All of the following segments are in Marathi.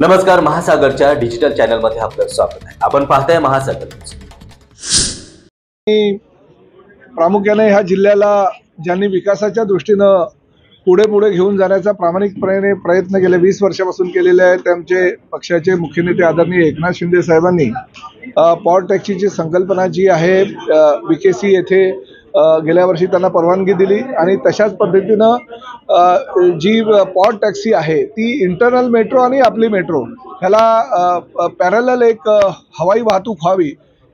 नमस्कार, महासागरच्या डिजिटल चॅनलमध्ये आपलं स्वागत आहे। आपण पाहताय महासागर न्यूज। प्रामुख्याने ह्या जिल्ह्याला ज्यांनी विकासाच्या दृष्टीनं पुढे घेऊन जाण्याचा प्रामाणिकपणे प्रयत्न गेले 20 वर्षापासून केलेले आहेत, त्यांचे पक्षाचे मुख्य नेते आदरणीय एकनाथ शिंदे साहेबांनी पॉवर टॅक्सीची संकल्पना जी आहे विकेसी येथे गेल्या वर्षी त्यांना परवानगी दिली आणि तशाच पद्धतीनं जी पॉवर टॅक्सी आहे ती इंटरनल मेट्रो आणि आपली मेट्रो ह्याला पॅरलल एक हवाई वाहतूक व्हावी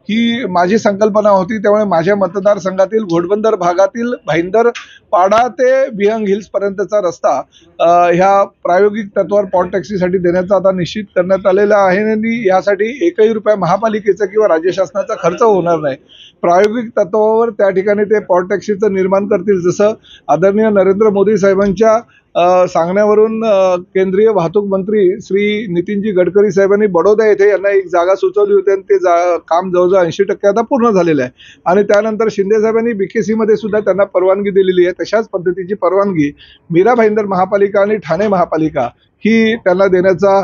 ही माझी संकल्पना होती। त्यामुळे माझ्या मतदारसंघातील घोडबंदर भागातील भाईंदर पाडा ते विहंग हिल्स पर्यंतचा रस्ता ह्या प्रायोगिक तत्वावर पॉवर टॅक्सीसाठी देण्याचा आता निश्चित करण्यात आलेला आहे आणि यासाठी एकही रुपया महापालिकेचा किंवा राज्य शासनाचा खर्च होणार नाही। प्रायोगिक तत्वावर त्या ठिकाणी ते पॉवर टॅक्सीचं निर्माण करतील। जसं आदरणीय नरेंद्र मोदी साहेबांच्या सांगण्यावरून केंद्रीय वाहतूक मंत्री श्री नितीनजी गडकरी साहेबांनी बडोदा येथे यांना एक जागा सुचवली होती आणि ते काम जवळजवळ 80% आता पूर्ण झालेलं आहे आणि त्यानंतर शिंदे साहेबांनी बीकेसी मध्ये सुद्धा त्यांना परवानगी दिलेली आहे। तशाच पद्धतीची परवानगी मीरा भाईंदर महापालिका आणि ठाणे महापालिका ही त्यांना देण्याचा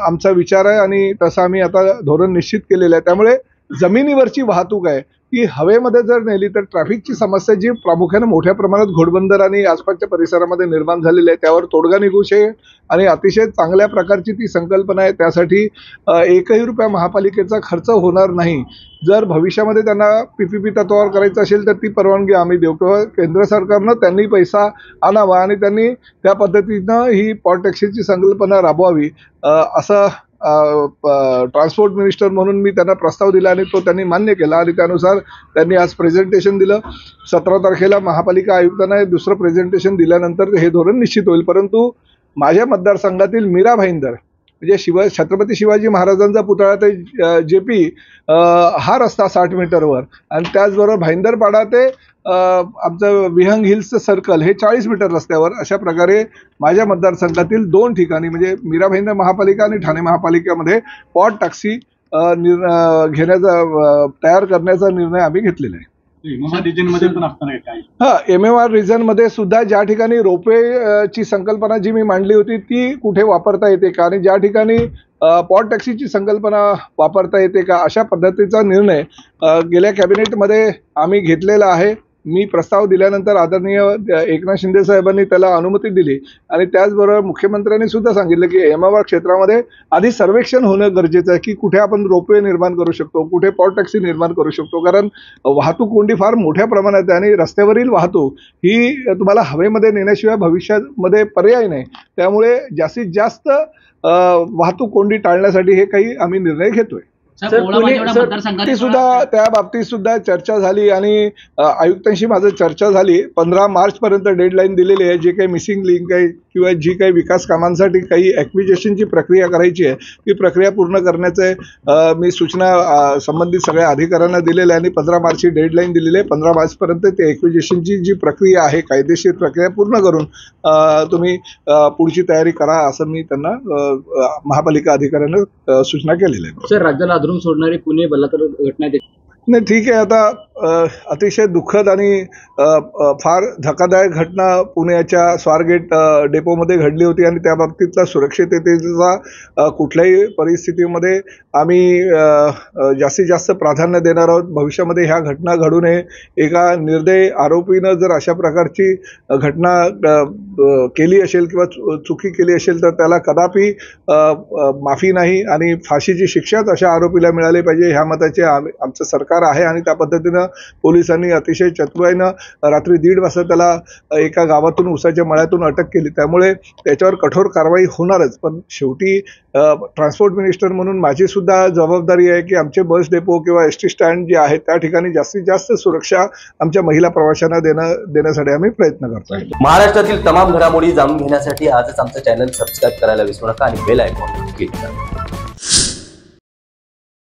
आमचा विचार आहे आणि तसं आम्ही आता धोरण निश्चित केलेलं आहे। त्यामुळे जमिनीवरची वाहतूक आहे ती हवेमध्ये जर नेली तर ट्रॅफिकची समस्या जी प्रामुख्याने मोठ्या प्रमाणात घोडबंदर आणि आसपासच्या परिसरामध्ये निर्माण झालेली आहे त्यावर तोडगा निघू शकेल आणि अतिशय चांगल्या प्रकारची ती संकल्पना आहे। त्यासाठी एकही रुपया महापालिकेचा खर्च होणार नाही। जर भविष्यामध्ये त्यांना पीपीपी तत्वावर करायचं असेल तर ती परवानगी आम्ही देऊ किंवा केंद्र सरकारनं त्यांनी पैसा आणावा आणि त्यांनी त्या पद्धतीनं ही पॉवर टॅक्सीची संकल्पना राबवावी असं ट्रान्सपोर्ट मिनिस्टर म्हणून मी त्यांना प्रस्ताव दिला आणि तो त्यांनी मान्य केला आणि त्यानुसार त्यांनी आज प्रेझेंटेशन दिलं। 17 तारखेला महापालिका आयुक्तांना दुसरं प्रेझेंटेशन दिल्यानंतर हे धोरण निश्चित होईल। परंतु माझ्या मतदारसंघातील मीरा भाईंदर म्हणजे छत्रपती शिवाजी महाराजांचा पुतळा ते जेपी हा रस्ता 60 मीटरवर आणि त्याचबरोबर भाईंदरपाडा ते आमचं विहंग हिल्सचं सर्कल हे 40 मीटर रस्त्यावर अशा प्रकारे माझ्या मतदारसंघातील 2 ठिकाणी म्हणजे मीरा भाईंदर महापालिका आणि ठाणे महापालिकेमध्ये पॉवर टॅक्सी तयार करण्याचा निर्णय आम्ही घेतलेला आहे। MMR रिजन मध्ये सुद्धा ज्या ठिकाणी रोपवे ची संकल्पना जी मी मांडली होती ती कुठे वापरता येते का आणि ज्या ठिकाणी पॉवर टॅक्सीची संकल्पना वापरता येते का अशा पद्धतीचा निर्णय गेल्या कॅबिनेटमध्ये आम्ही घेतलेला आहे। मी प्रस्ताव दिल्यानंतर आदरणीय एकनाथ शिंदे साहेबांनी त्याला अनुमती दिली आणि त्याचबरोबर मुख्यमंत्र्यांनी सुद्धा सांगितलं की MMR क्षेत्रामध्ये आधी सर्वेक्षण होणं गरजेचं आहे की कुठे आपण रोपवे निर्माण करू शकतो, कुठे पॉवर टॅक्सी निर्माण करू शकतो, कारण वाहतूक कोंडी फार मोठ्या प्रमाणात आहे आणि रस्त्यावरील वाहतूक ही तुम्हाला हवेमध्ये नेण्याशिवाय भविष्यामध्ये पर्याय नाही। त्यामुळे जास्तीत जास्त वाहतूक कोंडी टाळण्यासाठी हे काही आम्ही निर्णय घेतोय। ती सुद्धा त्या बाबतीत सुद्धा चर्चा झाली आणि आयुक्तांशी माझं चर्चा झाली। 15 मार्च पर्यंत डेडलाईन दिलेली आहे। जे काही मिसिंग लिंक आहे किंवा जी काही विकास कामांसाठी काही ॲक्विजिशनची प्रक्रिया करायची आहे ती प्रक्रिया पूर्ण करण्याचे मी सूचना संबंधित सगळ्या अधिकाऱ्यांना दिलेल्या आहे आणि 15 मार्चची डेडलाईन दिलेली आहे। 15 मार्चपर्यंत ते ॲक्विजिशनची जी प्रक्रिया आहे कायदेशीर प्रक्रिया पूर्ण करून तुम्ही पुढची तयारी करा असं मी त्यांना महापालिका अधिकाऱ्यांना सूचना केलेली आहे। सर, राज्याला अधरून सोडणारी पुणे बलात्कार घटना नाही, ठीक आहे। आता अतिशय दुःखद आणि फार धक्कादायक घटना पुण्याच्या स्वारगेट डेपोमध्ये घडली होती आणि त्या बाबतीतला सुरक्षिततेचा कुठल्याही परिस्थितीमध्ये आम्ही जास्तीत जास्त प्राधान्य देणार आहोत। भविष्यामध्ये ह्या घटना घडू नये। एका निर्दयी आरोपीनं जर अशा प्रकारची घटना केली असेल किंवा चुकी केली असेल तर त्याला कदापि माफी नाही आणि फाशीची शिक्षाच अशा आरोपीला मिळाली पाहिजे ह्या मताचे आमचं सरकार आहे आणि त्या पद्धतीनं पोलिसांनी अतिशय चतुराईनं रात्री 1:30 वाजता त्याला एका गावातून उसाच्या मळ्यातून अटक केली। त्यामुळे त्याच्यावर कठोर कारवाई होणारच। पण शेवटी ट्रान्सपोर्ट मिनिस्टर म्हणून माझी सुद्धा जबाबदारी आहे की आमचे बस डेपो किंवा ST स्टँड जे आहे त्या ठिकाणी जास्तीत जास्त सुरक्षा आमच्या महिला प्रवाशांना देण्यासाठी आम्ही प्रयत्न करतो। महाराष्ट्रातील तमाम घडामोडी जाणून घेण्यासाठी आजच आमचं चॅनल सबस्क्राईब करायला विसरू नका आणि बेल आयकॉन क्लिक करा।